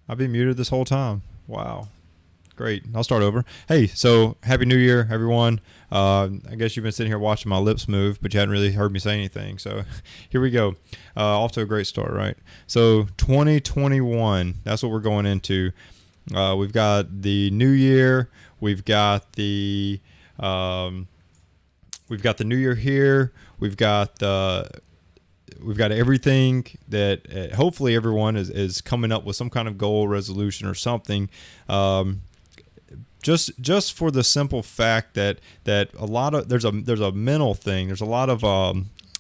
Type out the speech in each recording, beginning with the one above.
I've been muted this whole time. Wow. Great. I'll start over. Hey, so Happy New Year, everyone. I guess you've been sitting here watching my lips move, but you hadn't really heard me say anything. So here we go. Off to a great start, right? So 2021, that's what we're going into. We've got the new year. We've got the new year here. We've got everything that hopefully everyone is coming up with some kind of goal, resolution, or something. Just for the simple fact that a lot of there's a mental thing. There's a lot of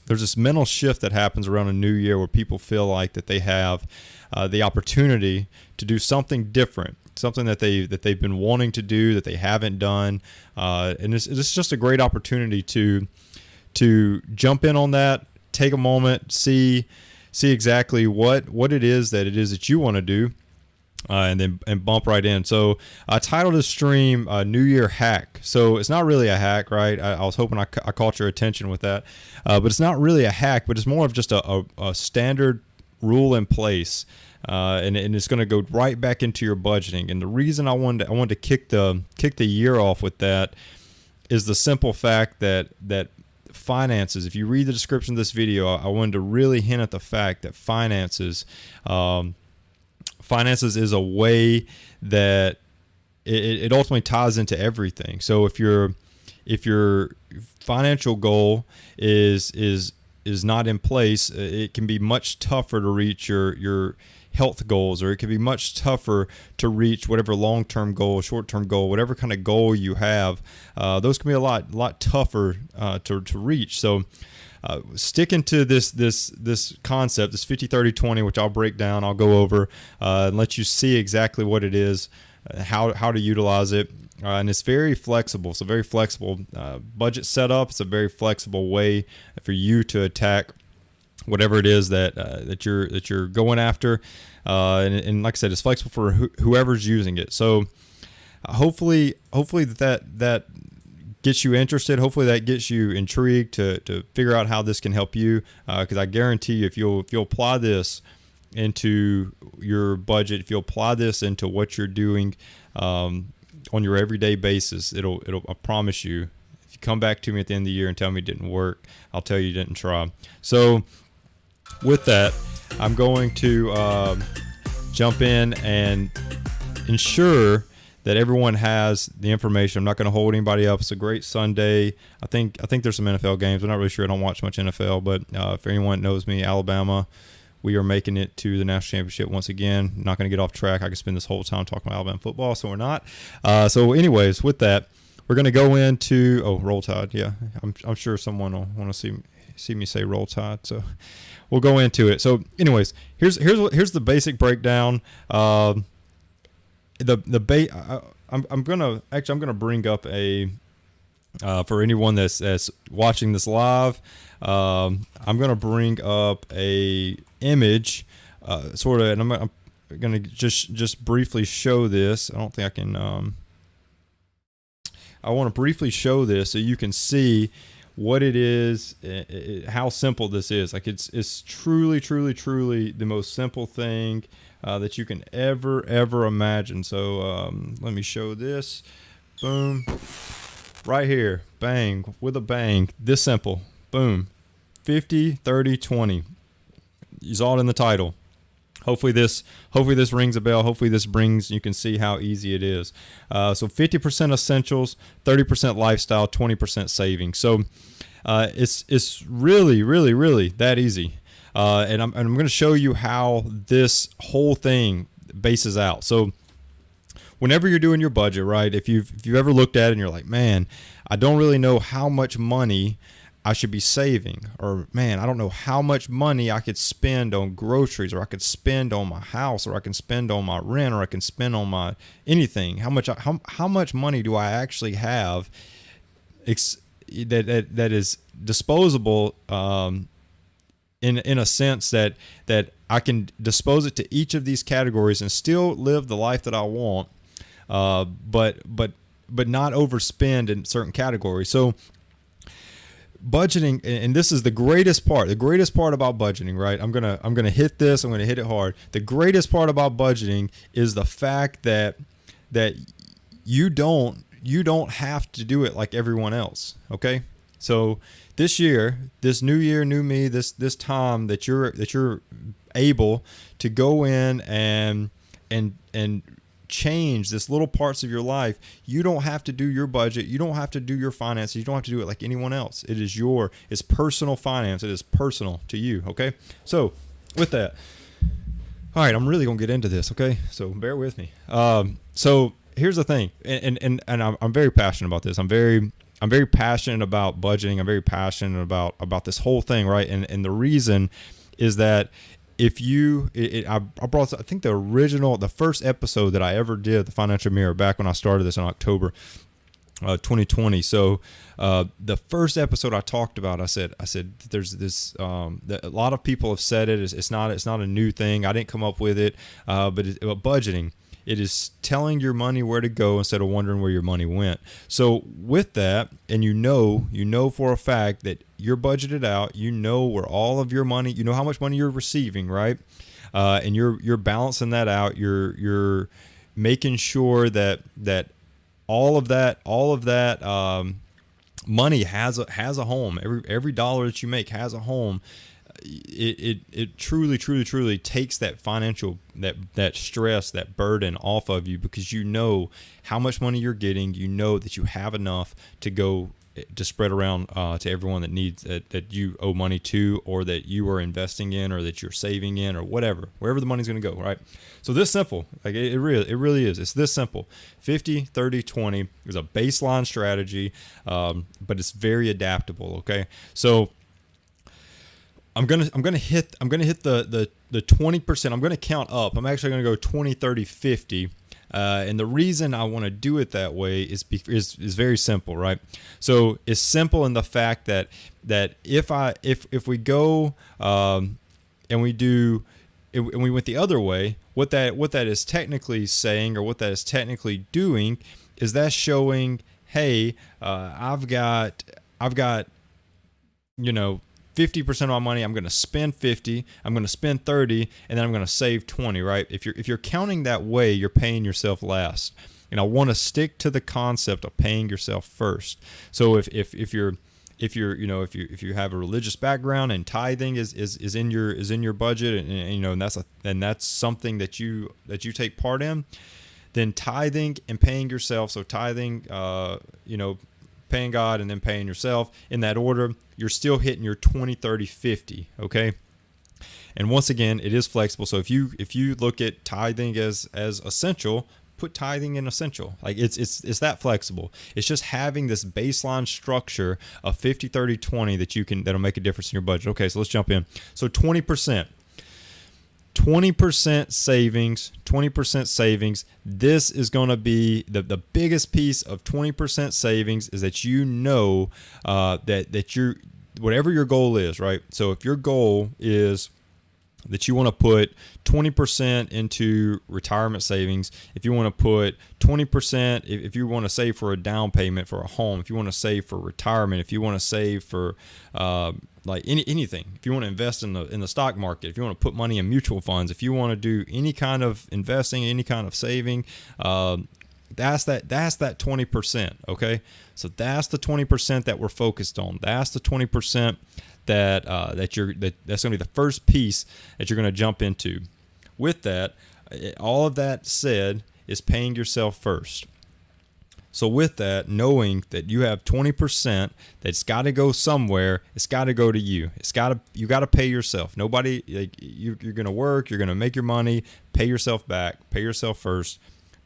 there's this mental shift that happens around a new year where people feel like that they have the opportunity to do something different, something that they've been wanting to do that they haven't done, and it's just a great opportunity to jump in on that. Take a moment, see exactly what it is that you want to do, and bump right in. So I titled this stream New Year Hack. So it's not really a hack, right? I was hoping I caught your attention with that, but it's not really a hack, but it's more of just a standard rule in place, and it's going to go right back into your budgeting. And the reason I wanted to kick the year off with that is the simple fact that finances, if you read the description of this video, I wanted to really hint at the fact that finances is a way that it ultimately ties into everything. So if your financial goal is not in place, it can be much tougher to reach your health goals, or it can be much tougher to reach whatever long-term goal, short-term goal, whatever kind of goal you have. Those can be a lot tougher to reach. So sticking to this concept, this 50-30-20, which I'll break down, I'll go over and let you see exactly what it is, how to utilize it. And it's very flexible. It's a very flexible budget setup. It's a very flexible way for you to attack whatever it is that you're going after, and like I said, it's flexible for whoever's using it. So hopefully that gets you interested. Hopefully that gets you intrigued to figure out how this can help you. Because I guarantee you, if you'll apply this into your budget, if you'll apply this into what you're doing on your everyday basis, it'll I promise you. If you come back to me at the end of the year and tell me it didn't work, I'll tell you didn't try. So with that, I'm going to jump in and ensure that everyone has the information. I'm not going to hold anybody up. It's a great Sunday. I think there's some NFL games. I'm not really sure. I don't watch much NFL, but if anyone knows me, Alabama, we are making it to the national championship once again. I'm not going to get off track. I could spend this whole time talking about Alabama football, so we're not. So anyways, with that, we're going to go into Roll Tide. Yeah, I'm sure someone will want to see me say Roll Tide. So we'll go into it. So anyways, here's the basic breakdown. I'm gonna bring up a for anyone that's watching this live. I'm gonna bring up a image, sort of, and I'm gonna just briefly show this. I don't think I can. I want to briefly show this so you can see what it is, how simple this is. Like it's truly the most simple thing that you can ever imagine. So let me show this. Boom, right here, bang, with a bang, this simple. Boom, 50-30-20. You saw it in the title. Hopefully this rings a bell. Hopefully you can see how easy it is. So 50% essentials, 30% lifestyle, 20% savings. So it's really that easy. And I'm going to show you how this whole thing bases out. So whenever you're doing your budget, right? If you've ever looked at it and you're like, man, I don't really know how much money I should be saving, or man, I don't know how much money I could spend on groceries, or I could spend on my house, or I can spend on my rent, or I can spend on my anything. How much money do I actually have that is disposable, in a sense that I can dispose it to each of these categories and still live the life that I want, but not overspend in certain categories. So budgeting, and this is the greatest part. The greatest part about budgeting, right? I'm gonna hit this. I'm gonna hit it hard. The greatest part about budgeting is the fact that you don't have to do it like everyone else. Okay, so this year, this new year, new me, this time that you're able to go in and change this little parts of your life. You don't have to do your budget. You don't have to do your finances. You don't have to do it like anyone else. It's personal finance. It is personal to you. Okay. So with that, all right, I'm really going to get into this. Okay. So bear with me. So here's the thing. And I'm very passionate about this. I'm very passionate about budgeting. I'm very passionate about this whole thing. Right. And the reason is that if you, I brought, I think the first episode that I ever did, the Financial Mirror, back when I started this in October 2020. So the first episode I talked about, I said there's this, that a lot of people have said it. It's not a new thing. I didn't come up with it, but budgeting. It is telling your money where to go instead of wondering where your money went. So with that, and you know for a fact that you're budgeted out, you know where all of your money, you know how much money you're receiving, right? And you're balancing that out. You're making sure that all of that money has a home. Every dollar that you make has a home. It truly takes that financial, that stress, that burden off of you, because you know how much money you're getting. You know that you have enough to go to spread around to everyone that needs that you owe money to, or that you are investing in, or that you're saving in, or wherever the money's going to go, right? So this simple, like it really is. It's this simple. 50, 30, 20 is a baseline strategy, but it's very adaptable. Okay, so I'm gonna hit the 20%. I'm gonna count up. I'm actually gonna go 20, 30, 50. And the reason I want to do it that way is very simple, right? So it's simple in the fact that if we go and we went the other way, what that is technically saying, or what that is technically doing, is that showing, hey, I've got 50% of my money, I'm going to spend 50, I'm going to spend 30, and then I'm going to save 20, right? If you're counting that way, you're paying yourself last. And I want to stick to the concept of paying yourself first. So if you have a religious background and tithing is in your budget, and that's something that you take part in, then tithing and paying yourself. So tithing, paying God and then paying yourself, in that order, you're still hitting your 20, 30, 50. Okay. And once again, it is flexible. So if you look at tithing as essential, put tithing in essential. Like it's that flexible. It's just having this baseline structure of 50, 30, 20 that'll make a difference in your budget. Okay. So let's jump in. So 20%. 20% savings. This is going to be the biggest piece of 20% savings, is that that you're, whatever your goal is, right? So if your goal is that you want to put 20% into retirement savings, if you want to put 20%, if you want to save for a down payment for a home, if you want to save for retirement, if you want to save for anything, if you want to invest in the stock market, if you want to put money in mutual funds, if you want to do any kind of investing, any kind of saving, that's that 20%. Okay, so that's the 20% that we're focused on. That's the 20% that's going to be the first piece that you're going to jump into. With that, all of that said, is paying yourself first. So with that, knowing that you have 20% that's got to go somewhere, it's got to go to you. You got to pay yourself. Nobody, you're going to work, you're going to make your money, pay yourself back, pay yourself first.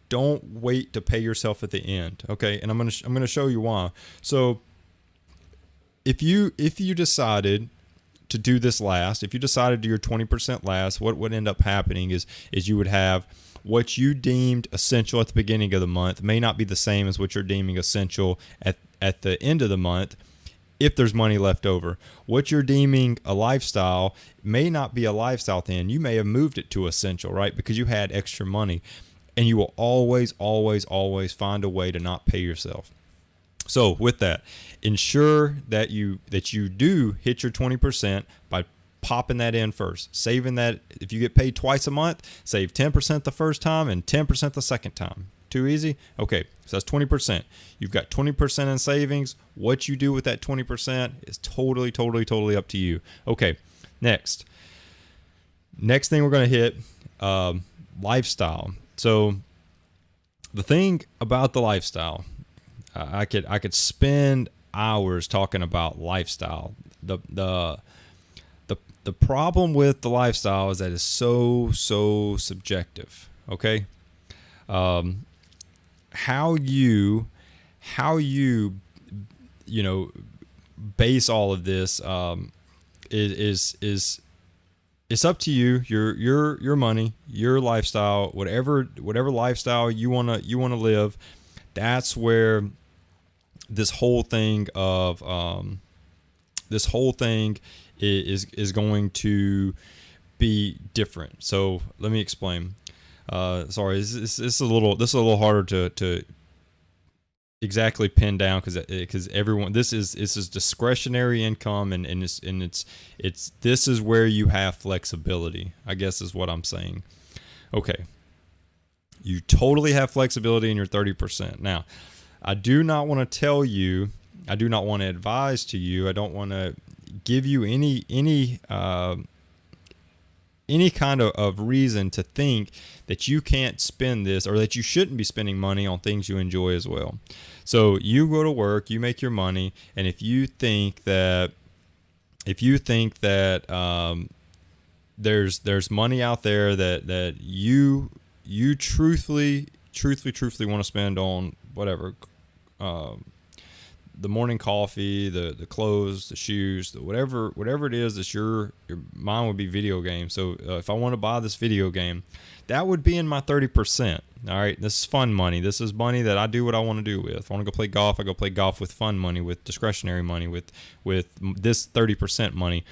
Don't wait to pay yourself at the end. Okay, and I'm going to show you why. So if you decided to do this last, if you decided to do your 20% last, what would end up happening is you would have what you deemed essential at the beginning of the month may not be the same as what you're deeming essential at the end of the month, if there's money left over. What you're deeming a lifestyle may not be a lifestyle then. You may have moved it to essential, right? Because you had extra money. And you will always find a way to not pay yourself. So with that, ensure that you do hit your 20% by popping that in first, saving that. If you get paid twice a month, save 10% the first time and 10% the second time. Too easy? Okay, so that's 20%. You've got 20% in savings. What you do with that 20% is totally up to you. Okay, next thing we're going to hit, lifestyle. So the thing about the lifestyle, I could spend hours talking about lifestyle. The problem with the lifestyle is that it's so subjective. Okay, how you base all of this is it's up to you. Your money, your lifestyle, whatever lifestyle you wanna live. That's where this whole thing is going to be different. So let me explain. Sorry, this is a little harder to exactly pin down because everyone, this is discretionary income, and it's this is where you have flexibility, I guess is what I'm saying. Okay, you totally have flexibility in your 30%. Now, I do not want to tell you, I do not want to advise to you, I don't want to give you any kind of reason to think that you can't spend this, or that you shouldn't be spending money on things you enjoy as well. So you go to work, you make your money, and if you think that there's money out there that you truthfully want to spend on whatever, the morning coffee, the clothes, the shoes, whatever it is, that your mine would be video games. So if I want to buy this video game, that would be in my 30%. All right, this is fun money. This is money that I do what I want to do with. If I want to go play golf, I go play golf with fun money, with discretionary money, with this 30% money.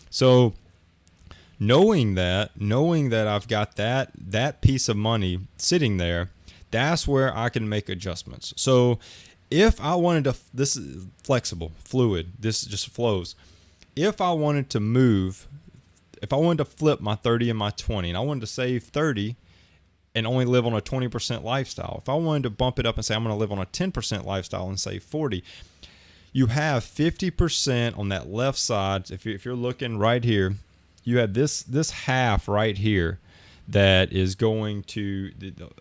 So knowing that I've got that piece of money sitting there, that's where I can make adjustments. So if I wanted to, this is flexible, fluid, this just flows. If I wanted to move, if I wanted to flip my 30 and my 20, and I wanted to save 30 and only live on a 20% lifestyle, if I wanted to bump it up and say I'm going to live on a 10% lifestyle and save 40, you have 50% on that left side. If you're looking right here, you have this half right here that is going to,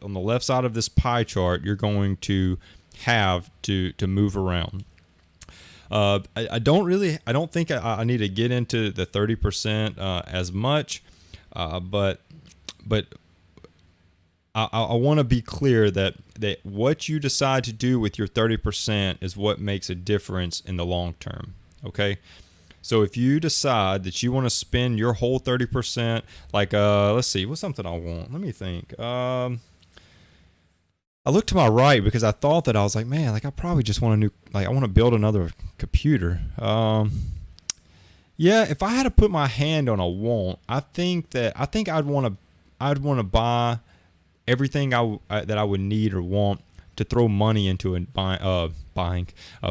on the left side of this pie chart, you're going to have to move around. I don't think I need to get into the 30% as much, but I want to be clear that what you decide to do with your 30% is what makes a difference in the long term. Okay, so if you decide that you want to spend your whole 30%, like let's see, what's something I want? Let me think. I looked to my right because I thought that I was like, man, like I probably just want I want to build another computer. Yeah, if I had to put my hand on a want, I think I'd want to buy everything that I would need or want to throw money into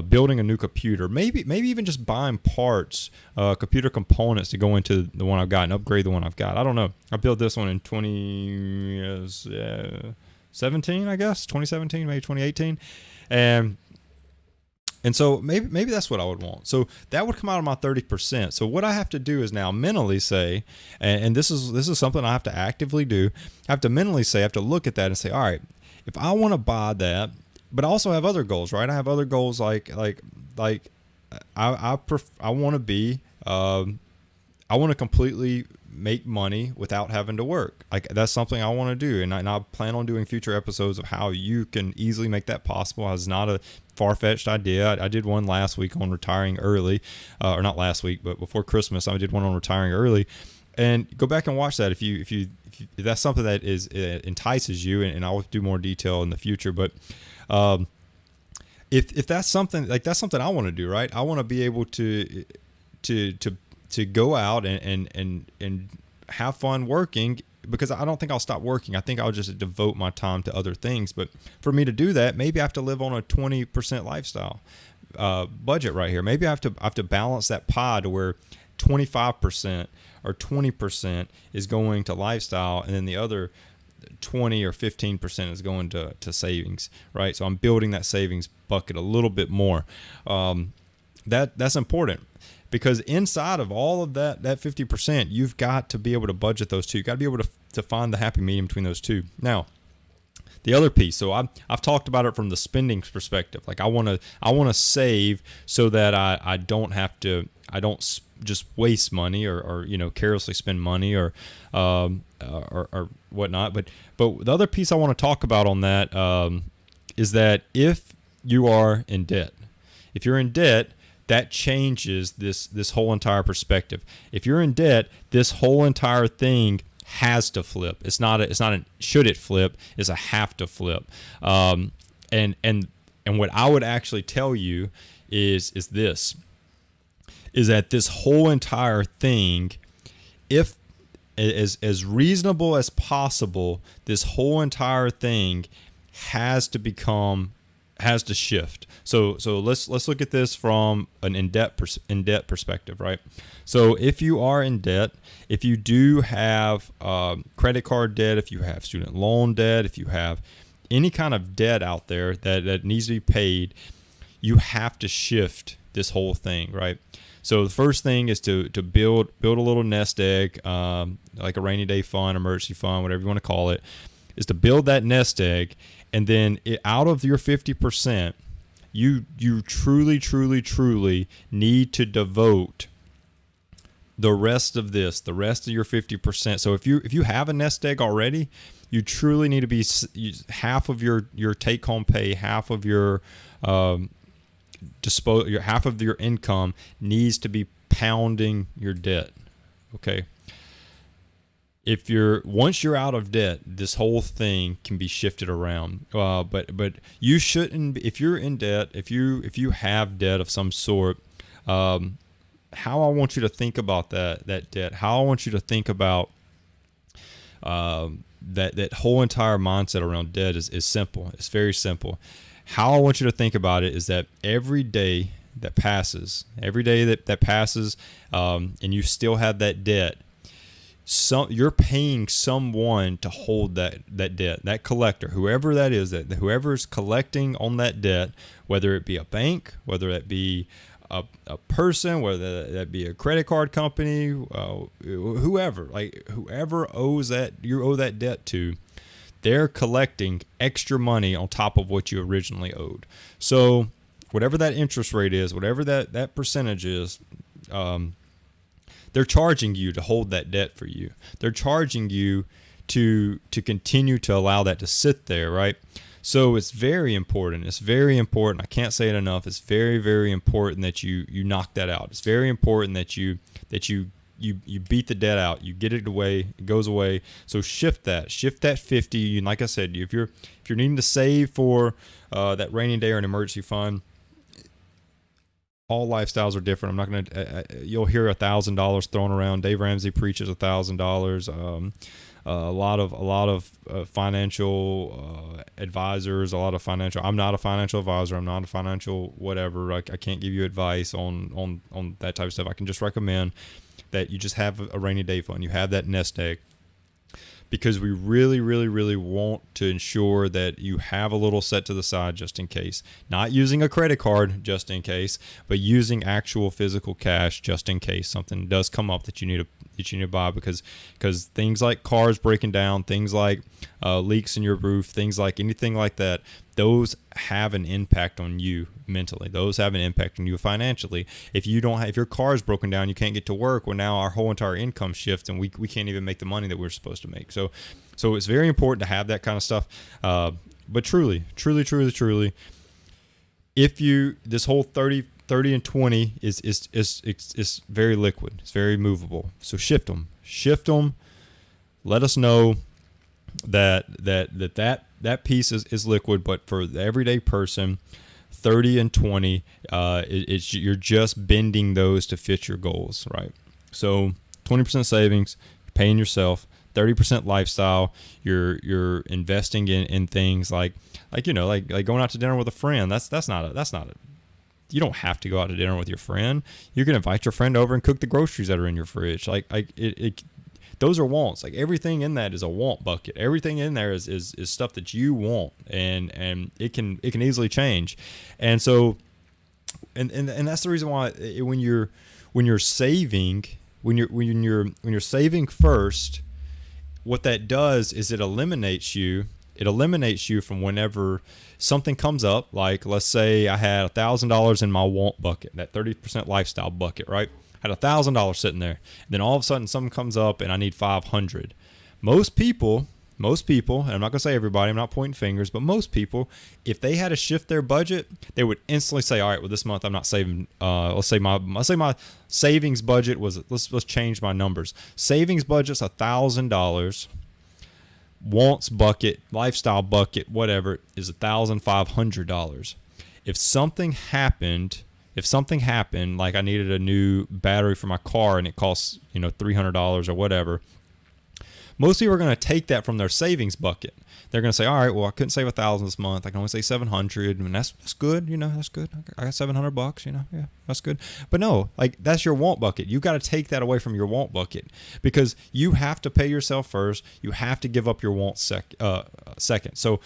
building a new computer. Maybe even just buying parts, computer components to go into the one I've got and upgrade the one I've got. I don't know. I built this one in 2017, I guess 2017, maybe 2018, and so maybe that's what I would want. So that would come out of my 30%. So what I have to do is now mentally say, and this is something I have to actively do. I have to mentally say, I have to look at that and say, all right, if I want to buy that, but I also have other goals, right? I have other goals like I want to be, I want to completely make money without having to work. Like that's something I want to do, and I plan on doing future episodes of how you can easily make that possible. It's not a far-fetched idea. I did one last week on retiring early, or not last week, but before Christmas, I did one on retiring early. And go back and watch that if that's something that is entices you, and I'll do more detail in the future. But if that's something that's something I want to do, right? I want to be able to go out and have fun working because I don't think I'll stop working. I think I'll just devote my time to other things. But for me to do that, maybe I have to live on a 20% lifestyle budget right here. Maybe I have to balance that pie to where 25% or 20% is going to lifestyle, and then the other 20 or 15% is going to savings, right? So I'm building that savings bucket a little bit more. That's important, because inside of all of that 50%, you've got to be able to budget those two. You've got to be able to find the happy medium between those two. Now, the other piece. So I've talked about it from the spending perspective. Like I want to save so that I don't just waste money or carelessly spend money or whatnot. But the other piece I want to talk about on that is that if you are in debt, that changes this whole entire perspective. If you're in debt, this whole entire thing has to flip. It's not a should it flip, it's a have to flip. And what I would actually tell you is that this whole entire thing, if as reasonable as possible, this whole entire thing has to shift. So let's look at this from an in debt perspective, right? So if you are in debt, if you do have credit card debt, if you have student loan debt, if you have any kind of debt out there that needs to be paid, you have to shift this whole thing, right? So the first thing is to build a little nest egg, like a rainy day fund, emergency fund, whatever you want to call it, is to build that nest egg. And then out of your 50%, you truly need to devote the rest of your 50%. So if you have a nest egg already, you truly need to be half of your take home pay, half of your half of your income needs to be pounding your debt. Okay. Once you're out of debt, this whole thing can be shifted around. But you shouldn't. If you're in debt, if you have debt of some sort, how I want you to think about that debt, how I want you to think about that whole entire mindset around debt is simple. It's very simple. How I want you to think about it is that every day that passes, and you still have that debt, you're paying someone to hold that debt, that collector, whoever that is, whoever's collecting on that debt, whether it be a bank, whether it be a person, whether that be a credit card company, whoever owes you owe that debt to, they're collecting extra money on top of what you originally owed. So whatever that interest rate is, whatever that percentage is, they're charging you to hold that debt for you. They're charging you to continue to allow that to sit there, right? So it's very important. It's very important. I can't say it enough. It's very, very important that you knock that out. It's very important that you beat the debt out. You get it away. It goes away. So shift that 50. And like I said, if you're needing to save for that rainy day or an emergency fund, all lifestyles are different. I'm not going to, you'll hear $1,000 thrown around. Dave Ramsey preaches $1,000. A lot of financial advisors, I'm not a financial advisor. I'm not a financial whatever. I can't give you advice on that type of stuff. I can just recommend that you just have a rainy day fund. You have that nest egg, because we really, really, really want to ensure that you have a little set to the side just in case. Not using a credit card just in case, but using actual physical cash just in case something does come up that you need to buy, because things like cars breaking down, things like leaks in your roof, things like anything like that, those have an impact on you mentally. Those have an impact on you financially. If your car is broken down, you can't get to work. Well, now our whole entire income shifts, and we can't even make the money that we're supposed to make. So it's very important to have that kind of stuff. But truly, if this whole 30 and 20 is very liquid. It's very movable. So shift them. Let us know that piece is liquid, but for the everyday person, 30 and 20, you're just bending those to fit your goals, right? So 20% savings, you're paying yourself. 30% lifestyle. You're investing in things like like going out to dinner with a friend. That's not a you don't have to go out to dinner with your friend. You can invite your friend over and cook the groceries that are in your fridge. Those are wants. Like everything in that is a want bucket. Everything in there is stuff that you want, and it can easily change. And so, and that's the reason why when you're saving, when you're saving first, what that does is it eliminates you from whenever something comes up. Like, let's say I had $1,000 in my want bucket, that 30% lifestyle bucket, right? Had $1,000 sitting there. And then all of a sudden something comes up and I need 500. Most people, and I'm not gonna say everybody, I'm not pointing fingers, but most people, if they had to shift their budget, they would instantly say, all right, well, this month I'm not saving. Let's say my savings budget was, let's change my numbers. Savings budget's $1,000. Wants bucket, lifestyle bucket, whatever, is $1,500. If something happened, like I needed a new battery for my car and it costs $300 or whatever, most people are going to take that from their savings bucket. They're going to say, all right, well, I couldn't save 1,000 this month. I can only save 700, and that's good. That's good. I got $700. Yeah, that's good. But no, like that's your want bucket. You got to take that away from your want bucket because you have to pay yourself first. You have to give up your wants second. So,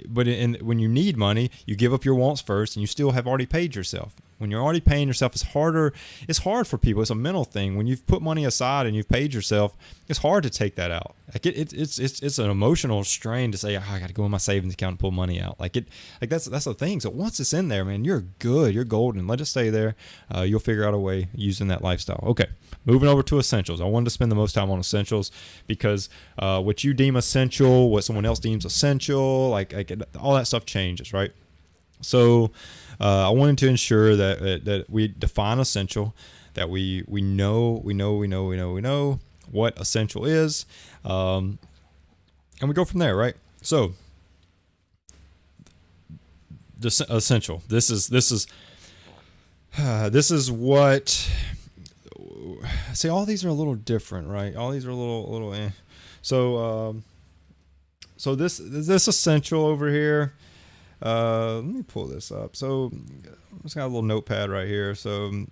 but when you need money, you give up your wants first, and you still have already paid yourself. When you're already paying yourself, it's harder. It's hard for people. It's a mental thing. When you've put money aside and you've paid yourself, it's hard to take that out. Like it's an emotional strain to say, I got to go in my savings account and pull money out. That's the thing. So once it's in there, man, you're good. You're golden. Let it stay there. You'll figure out a way using that lifestyle. Okay, moving over to essentials. I wanted to spend the most time on essentials because what you deem essential, what someone else deems essential, like all that stuff changes, right? So I wanted to ensure that we define essential, that we know what essential is, and we go from there, right? So the essential. This is what. See, all these are a little different, right? All these are a little. So this essential over here. Let me pull this up. So it's got a little notepad right here. So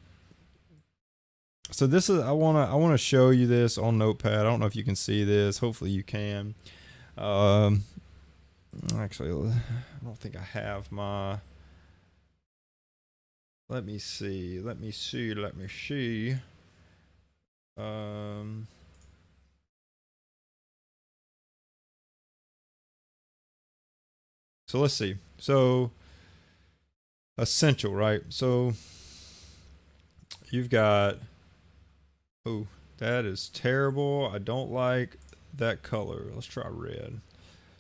this is, I want to show you this on Notepad. I don't know if you can see this. Hopefully you can. Actually, I don't think I have my, let me see. So let's see. So essential, right? So you've got, oh, that is terrible. I don't like that color. Let's try red.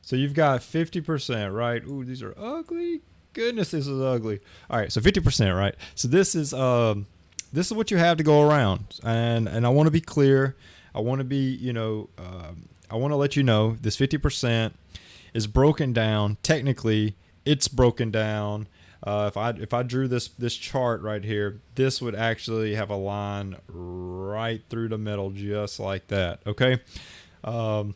So you've got 50%, right? Ooh, these are ugly. Goodness, this is ugly. All right, so 50%, right? So this is what you have to go around. And I want to be clear. I want to be, I want to let you know this 50% is broken down. Technically, it's broken down. If I drew this chart right here, this would actually have a line right through the middle, just like that. Okay. And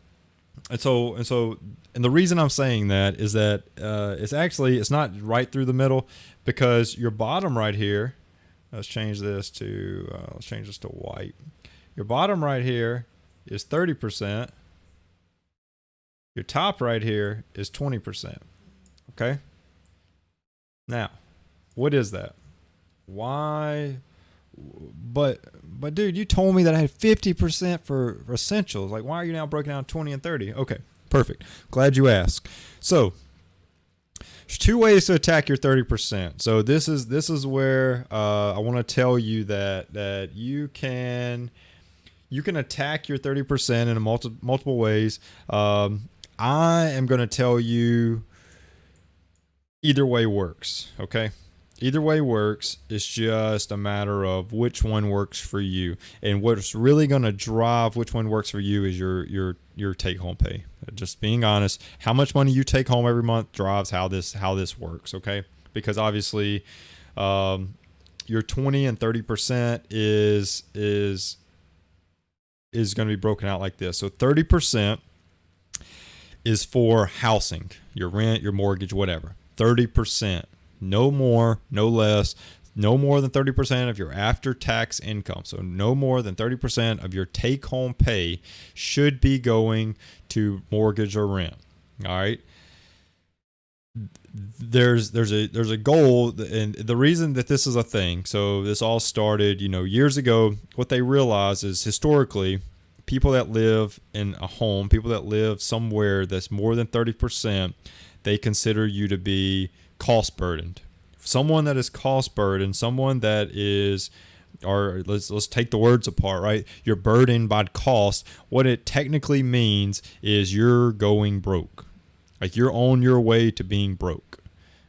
the reason I'm saying that is that it's not right through the middle, because your bottom right here. Let's change this to white. Your bottom right here is 30%. Your top right here is 20%. Okay. Now, what is that? Why? But dude, you told me that I had 50% for essentials. Like, why are you now broken down 20 and 30? Okay, perfect. Glad you asked. So, there's two ways to attack your 30%. So this is where I want to tell you that you can attack your 30% in multiple ways. I am going to tell you either way works, okay? Either way works. It's just a matter of which one works for you. And what's really going to drive which one works for you is your take-home pay. Just being honest, how much money you take home every month drives how this works, okay? Because obviously your 20 and 30% is is going to be broken out like this. So 30% is for housing, your rent, your mortgage, whatever. 30%, no more, no less, no more than 30% of your after-tax income. So no more than 30% of your take-home pay should be going to mortgage or rent. All right. There's a goal, and the reason that this is a thing. So this all started, years ago. What they realized is historically, people that live in a home, people that live somewhere that's more than 30%, they consider you to be cost burdened. Someone that is cost burdened, someone that is, or let's take the words apart, right? You're burdened by cost. What it technically means is you're going broke. Like you're on your way to being broke.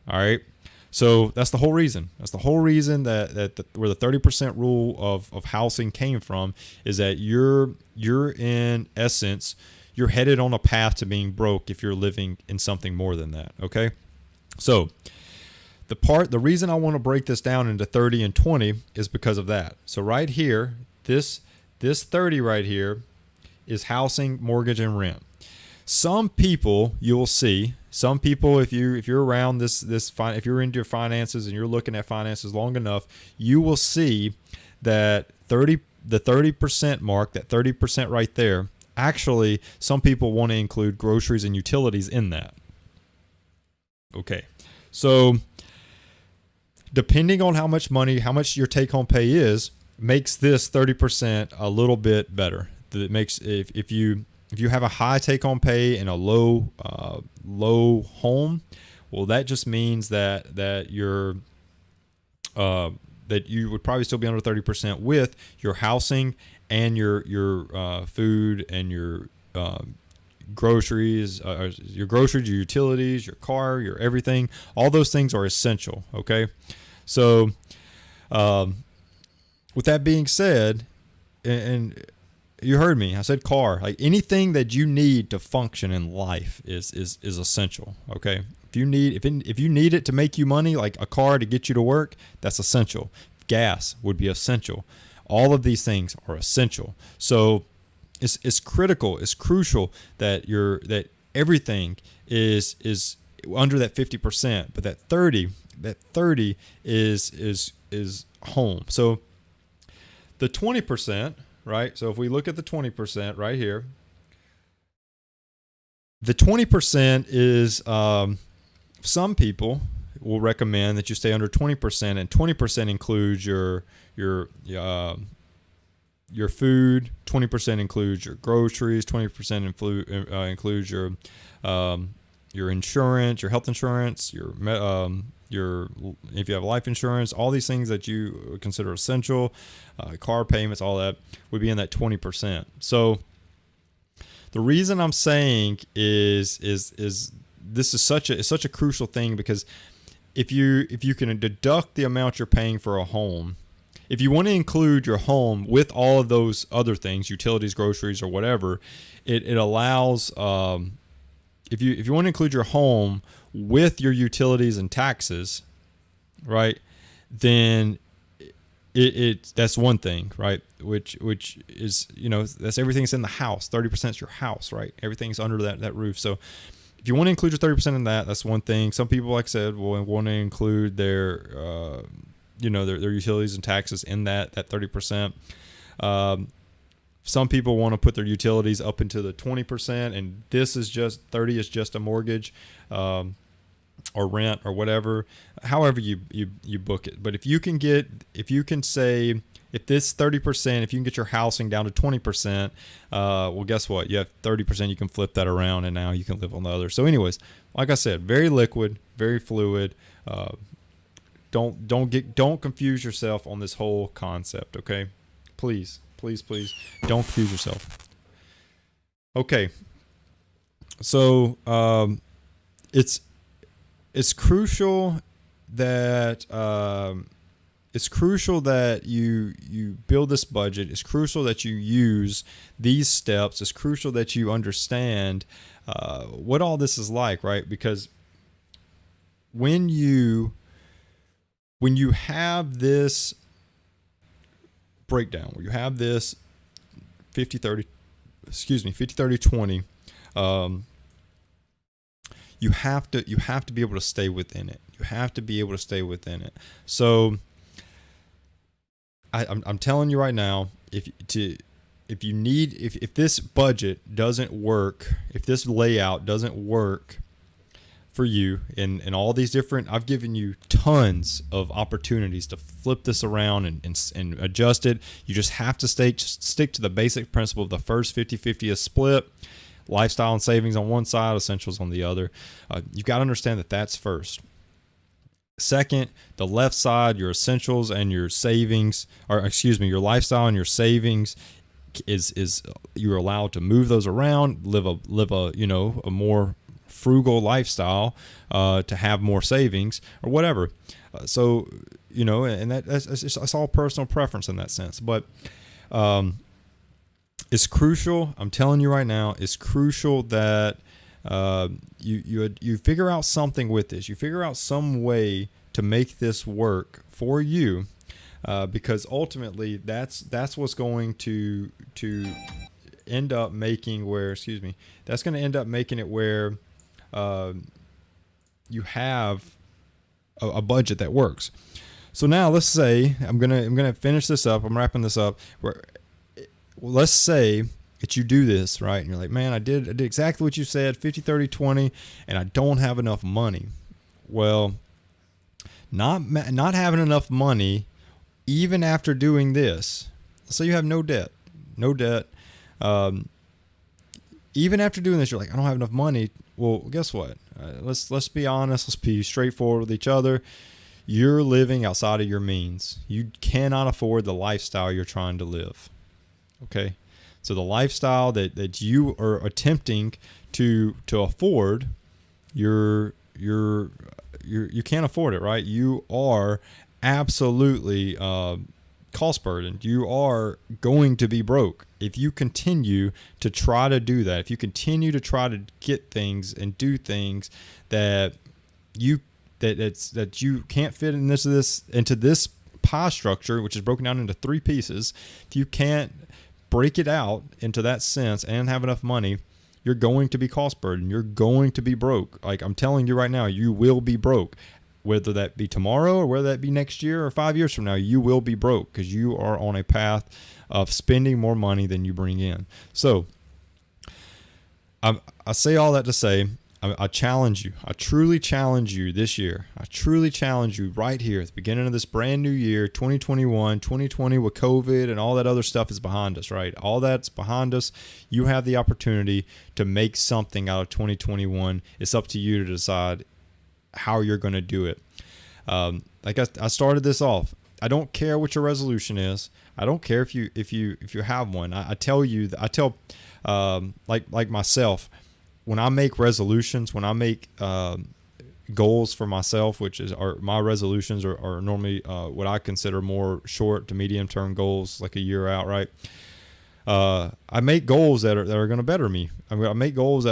All right. So that's the whole reason. That's the whole reason that where the 30% rule of housing came from, is that you're in essence, you're headed on a path to being broke if you're living in something more than that. Okay. So the reason I want to break this down into 30 and 20 is because of that. So right here, this 30 right here is housing, mortgage, and rent. Some people you'll see, if you're around if you're into your finances and you're looking at finances long enough, you will see that the 30% mark, that 30% right there, actually some people want to include groceries and utilities in that. Okay. So depending on how much your take home pay is, makes this 30% a little bit better. That makes, if you have a high take-home pay and a low home, well, that just means that you're that you would probably still be under 30% with your housing and your food and your groceries, your utilities, your car, your everything. All those things are essential. Okay, so with that being said, and you heard me. I said car. Like anything that you need to function in life is essential. Okay. If you need it to make you money, like a car to get you to work, that's essential. Gas would be essential. All of these things are essential. So it's critical. It's crucial that everything is under that 50%, but that 30 is home. So the 20%. Right. So if we look at the 20% right here, the 20% is some people will recommend that you stay under 20%, and 20% includes your food, 20% includes your groceries, 20% includes your insurance, your health insurance, if you have life insurance, all these things that you consider essential, car payments, all that would be in that 20%. So the reason I'm saying is this is such a crucial thing, because if you can deduct the amount you're paying for a home, if you want to include your home with all of those other things, utilities, groceries, or whatever, it allows, if you want to include your home with your utilities and taxes, right, then that's one thing, right, which is, that's everything's in the house. 30% is your house, right? Everything's under that roof. So if you want to include your 30% in that, that's one thing. Some people, like I said, will want to include their their utilities and taxes in that 30%. Some people want to put their utilities up into the 20%, and this is just 30 is just a mortgage, or rent or whatever, however you book it. But if this 30%, if you can get your housing down to 20%, well, guess what? You have 30%. You can flip that around, and now you can live on the other. So, anyways, like I said, very liquid, very fluid. Don't confuse yourself on this whole concept. Okay, please, don't confuse yourself. Okay, so it's crucial that you build this budget. It's crucial that you use these steps. It's crucial that you understand what all this is like, right? Because when you have this breakdown, where you have this 50-30, 50-30-20, you have to be able to stay within it. You have to be able to stay within it. So I'm telling you right now, if this budget doesn't work, if this layout doesn't work for you in all these different, I've given you tons of opportunities to flip this around and adjust it. You just have to stick to the basic principle of the first 50-50 is split. Lifestyle and savings on one side, essentials on the other. You've got to understand that that's first. Second, the left side, your essentials and your savings, your lifestyle and your savings is you're allowed to move those around, live a more frugal lifestyle, to have more savings or whatever. And that's all personal preference in that sense. But it's crucial. I'm telling you right now, it's crucial that you figure out something with this. You figure out some way to make this work for you, because ultimately that's what's going to end up making that's going to end up making it where you have a budget that works. So now let's say I'm gonna finish this up. I'm wrapping this up. Let's say that you do this, right? And you're like, man, I did exactly what you said, 50-30-20, and I don't have enough money. Well, not having enough money, even after doing this, so you have no debt. Even after doing this, you're like, I don't have enough money. Well, guess what? Let's be honest. Let's be straightforward with each other. You're living outside of your means. You cannot afford the lifestyle you're trying to live. Okay, so the lifestyle that you are attempting to afford, you can't afford it, right? You are absolutely cost burdened. You are going to be broke if you continue to try to do that. If you continue to try to get things and do things that you can't fit into this pie structure, which is broken down into 3 pieces. If you can't break it out into that sense and have enough money, you're going to be cost burdened. You're going to be broke. Like I'm telling you right now, you will be broke. Whether that be tomorrow or whether that be next year or 5 years from now, you will be broke because you are on a path of spending more money than you bring in. So I say all that to say, I challenge you. I truly challenge you this year. I truly challenge you right here at the beginning of this brand new year, 2021, 2020 with COVID and all that other stuff is behind us, right? All that's behind us. You have the opportunity to make something out of 2021. It's up to you to decide how you're going to do it. Like I started this off. I don't care what your resolution is. I don't care if you have one. I tell like myself, when I make resolutions, when I make goals for myself, my resolutions are normally what I consider more short to medium term goals, like a year out, right? I make goals that are going to better me. I make goals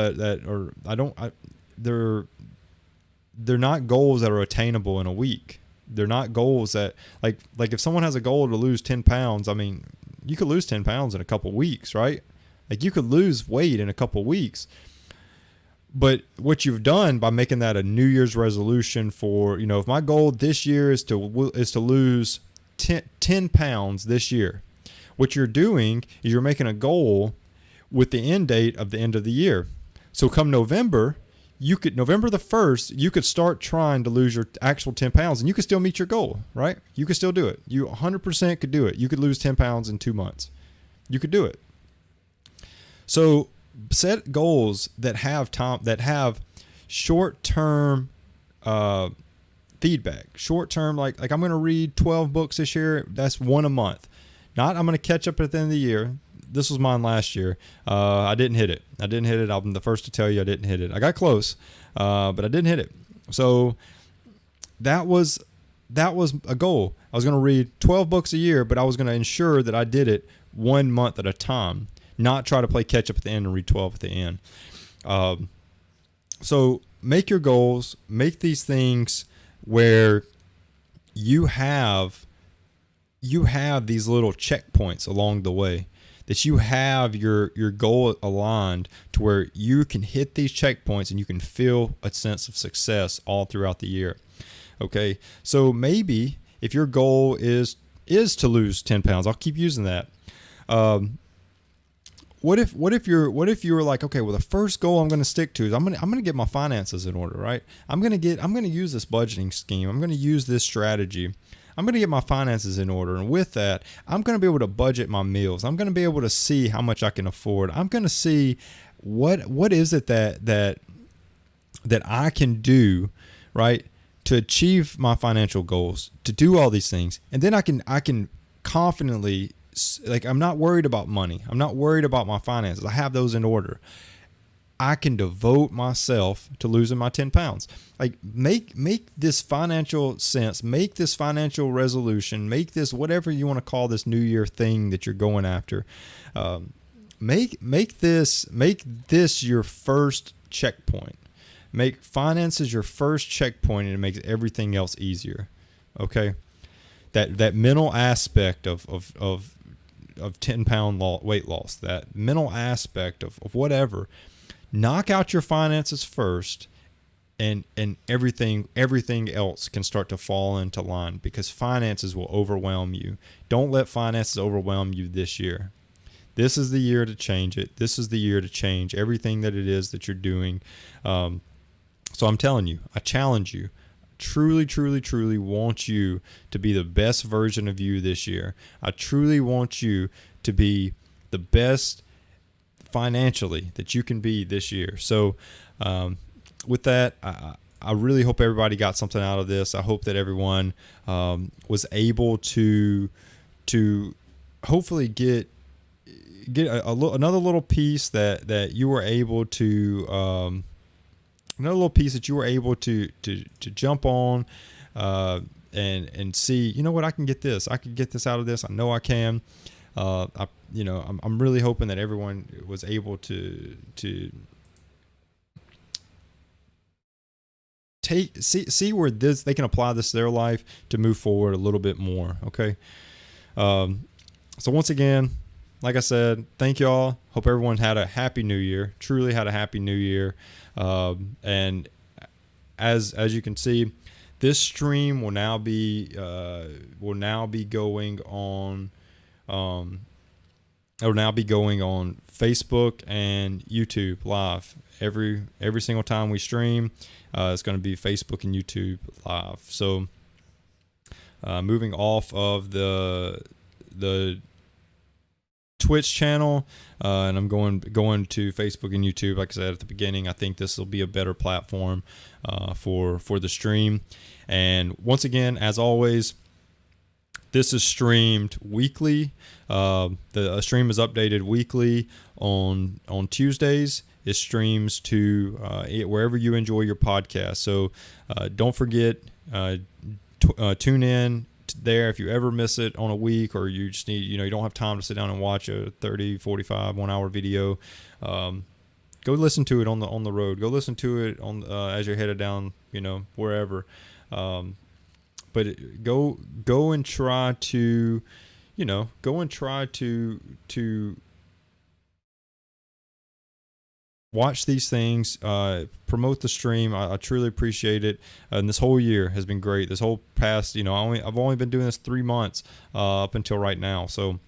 they're not goals that are attainable in a week. They're not goals that like if someone has a goal to lose 10 pounds, I mean, you could lose 10 pounds in a couple weeks, right? Like you could lose weight in a couple weeks. But what you've done by making that a New Year's resolution for, if my goal this year is to lose 10 pounds this year, what you're doing is you're making a goal with the end date of the end of the year. So come November, November the 1st, you could start trying to lose your actual 10 pounds and you could still meet your goal, right? You could still do it. You 100% could do it. You could lose 10 pounds in 2 months. You could do it. So set goals that have short-term feedback. Short-term, like I'm going to read 12 books this year. That's one a month. Not I'm going to catch up at the end of the year. This was mine last year. I didn't hit it. I'm the first to tell you I didn't hit it. I got close, but I didn't hit it. So that was a goal. I was going to read 12 books a year, but I was going to ensure that I did it 1 month at a time, not try to play catch up at the end and read 12 at the end. So make your goals, make these things where you have these little checkpoints along the way. that you have your goal aligned to where you can hit these checkpoints and you can feel a sense of success all throughout the year. Okay, so maybe if your goal is to lose 10 pounds, I'll keep using that. What if you were like, okay, well, the first goal I'm going to stick to is I'm going to get my finances in order, right? I'm going to use this budgeting scheme. I'm going to use this strategy. I'm going to get my finances in order. And with that, I'm going to be able to budget my meals. I'm going to be able to see how much I can afford. I'm going to see what is it that I can do, right, to achieve my financial goals, to do all these things. And then I can confidently, like, I'm not worried about money. I'm not worried about my finances. I have those in order. I can devote myself to losing my 10 pounds. Like, make this financial sense, make this financial resolution, make this whatever you want to call this New Year thing that you're going after. Make this your first checkpoint. Make finances your first checkpoint, and it makes everything else easier. Okay, that mental aspect of 10-pound weight loss, that mental aspect of whatever. Knock out your finances first, and everything else can start to fall into line, because finances will overwhelm you. Don't let finances overwhelm you this year. This is the year to change it. This is the year to change everything that it is that you're doing. So I'm telling you, I challenge you. Truly, truly, truly want you to be the best version of you this year. I truly want you to be the best financially that you can be this year. So with that, I really hope everybody got something out of this. I hope that everyone was able to hopefully get another little piece that you were able to another little piece that you were able to jump on and see, you know what, I can get this. I can get this out of this. I know I can. I'm really hoping that everyone was able to see where they can apply this to their life to move forward a little bit more. Okay. So once again, like I said, thank y'all. Hope everyone had a happy new year. Truly had a happy new year. And as you can see, this stream will now be going on. It will now be going on Facebook and YouTube live every single time we stream. It's going to be Facebook and YouTube live. So moving off of the Twitch channel, and I'm going to Facebook and YouTube. Like I said at the beginning, I think this will be a better platform for the stream. And once again, as always, this is streamed weekly. The stream is updated weekly on Tuesdays. It streams to wherever you enjoy your podcast. So don't forget, tune in there if you ever miss it on a week, or you just need, you don't have time to sit down and watch a 30, 45, 1 hour video. Go listen to it on the road. Go listen to it on as you're headed down, wherever. But go and try to, watch these things, promote the stream. I truly appreciate it. And this whole year has been great. This whole past, I've only been doing this 3 months up until right now. So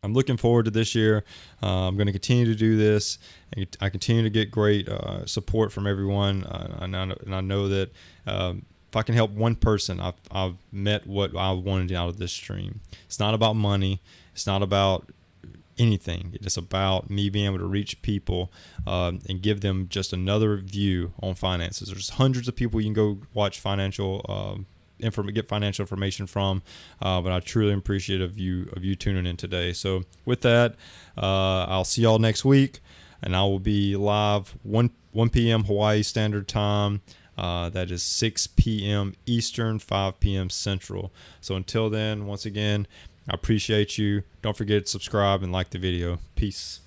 I'm looking forward to this year. I'm going to continue to do this, and I continue to get great support from everyone. And I know that if I can help one person, I've met what I wanted out of this stream. It's not about money. It's not about anything. It's about me being able to reach people and give them just another view on finances. There's hundreds of people you can go watch get financial information from, but I truly appreciate of you tuning in today. So with that, I'll see y'all next week, and I will be live 1 p.m. Hawaii Standard Time. That is 6 p.m. Eastern, 5 p.m. Central. So until then, once again, I appreciate you. Don't forget to subscribe and like the video. Peace.